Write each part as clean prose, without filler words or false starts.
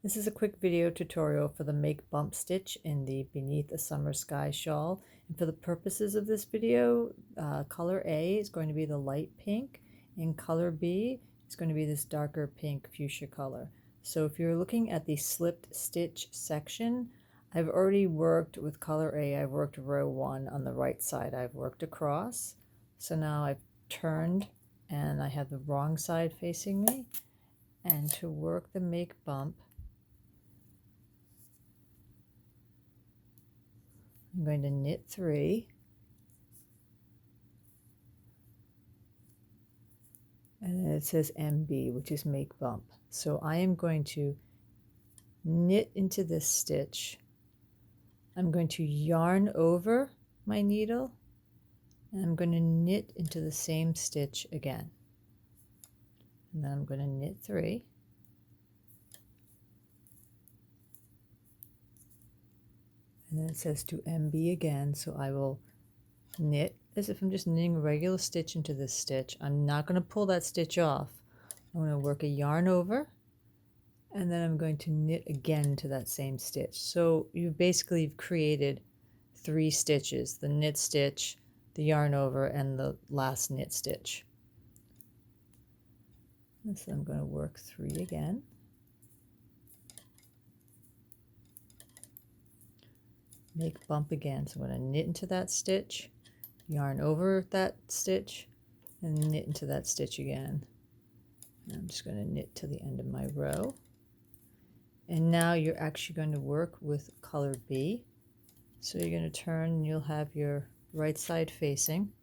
This is a quick video tutorial for the make bump stitch in the Beneath a Summer Sky shawl. And for the purposes of this video, color A is going to be the light pink, and color B is going to be this darker pink fuchsia color. So if you're looking at the slipped stitch section, I've already worked with color A. I've worked row 1 on the right side. I've worked across. So now I've turned and I have the wrong side facing me. And to work the make bump, I'm going to knit 3, and then it says MB, which is make bump. So I am going to knit into this stitch. I'm going to yarn over my needle, and I'm going to knit into the same stitch again. And then I'm going to knit 3. And then it says to MB again, so I will knit as if I'm just knitting a regular stitch into this stitch. I'm not going to pull that stitch off. I'm going to work a yarn over, and then I'm going to knit again to that same stitch. So you've basically created 3 stitches: the knit stitch, the yarn over, and the last knit stitch. And so I'm going to work 3 again. Make bump again. So I'm going to knit into that stitch, yarn over that stitch, and knit into that stitch again. And I'm just going to knit to the end of my row. And now you're actually going to work with color B. So you're going to turn and you'll have your right side facing,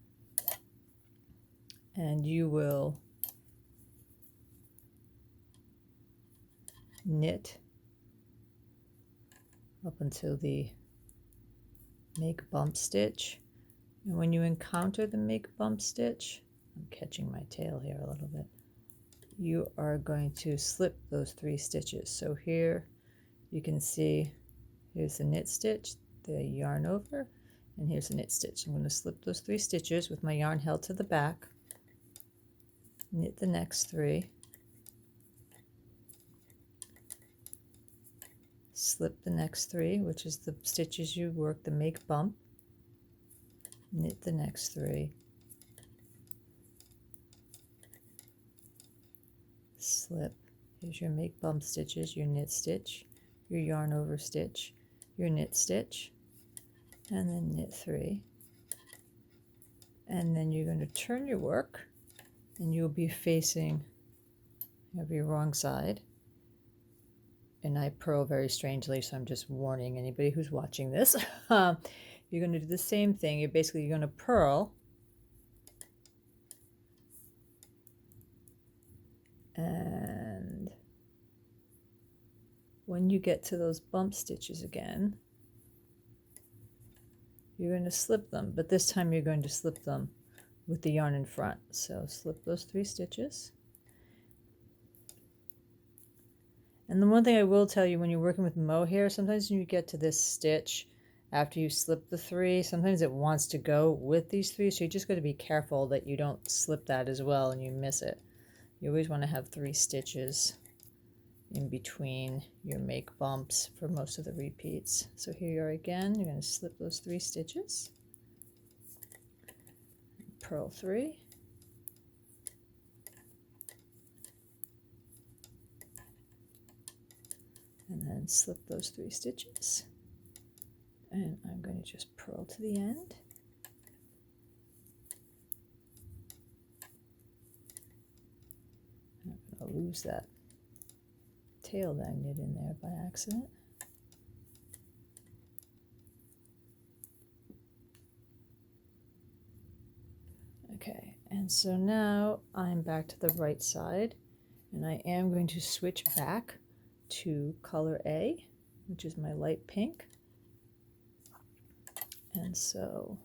and you will knit up until the make bump stitch. And when you encounter the make bump stitch, I'm catching my tail here a little bit, you are going to slip those 3 stitches. So here you can see here's the knit stitch, the yarn over, and here's the knit stitch. I'm going to slip those 3 stitches with my yarn held to the back, knit the next 3, slip the next 3, which is the stitches you work the make bump, knit the next 3, slip. Here's your make bump stitches, your knit stitch, your yarn over stitch, your knit stitch, and then knit 3. And then you're going to turn your work, and you'll be facing, you have your wrong side. And I purl very strangely, so I'm just warning anybody who's watching this. You're going to do the same thing. You're going to purl, and when you get to those bump stitches again, you're going to slip them, but this time you're going to slip them with the yarn in front. So slip those 3 stitches. And the one thing I will tell you, when you're working with mohair, sometimes when you get to this stitch after you slip the 3, sometimes it wants to go with these 3, so you just got to be careful that you don't slip that as well and you miss it. You always want to have 3 stitches in between your make bumps for most of the repeats. So here you are again. You're going to slip those 3 stitches, purl 3, and then slip those 3 stitches, and I'm going to just purl to the end. I'm going to lose that tail that I knit in there by accident. Okay, and so now I'm back to the right side, and I am going to switch back to color A, which is my light pink. And so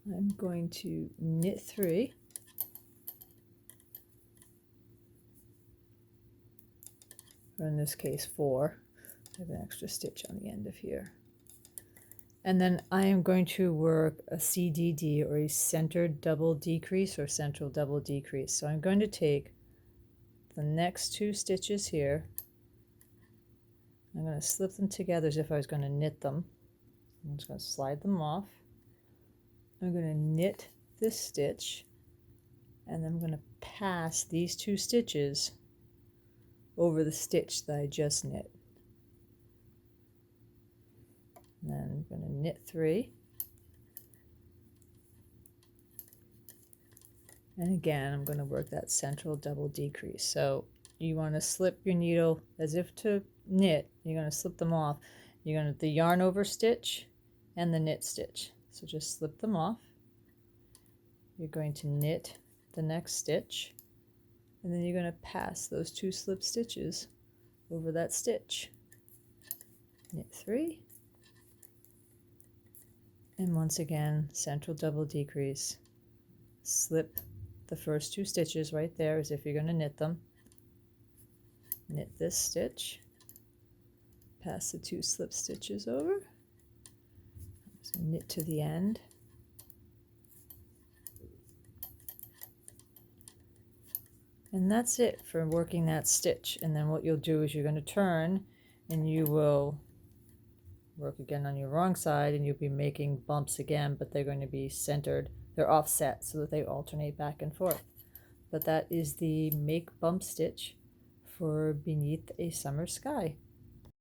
I'm going to knit 3, or in this case 4. I have an extra stitch on the end of here. And then I am going to work a CDD, or a centered double decrease, or central double decrease. So I'm going to take the next 2 stitches here, I'm going to slip them together as if I was going to knit them. I'm just going to slide them off. I'm going to knit this stitch, and then I'm going to pass these 2 stitches over the stitch that I just knit. And then I'm going to knit 3. And again, I'm going to work that central double decrease. So you want to slip your needle as if to knit. You're going to slip them off. You're going to the yarn over stitch and the knit stitch. So just slip them off. You're going to knit the next stitch, and then you're going to pass those 2 slip stitches over that stitch. Knit 3, and once again, central double decrease. Slip the first 2 stitches right there as if you're going to knit them. Knit this stitch, pass the 2 slip stitches over, so knit to the end, and that's it for working that stitch. And then what you'll do is you're going to turn, and you will work again on your wrong side, and you'll be making bumps again, but they're going to be centered. They're offset so that they alternate back and forth. But that is the make bump stitch for Beneath a Summer Sky.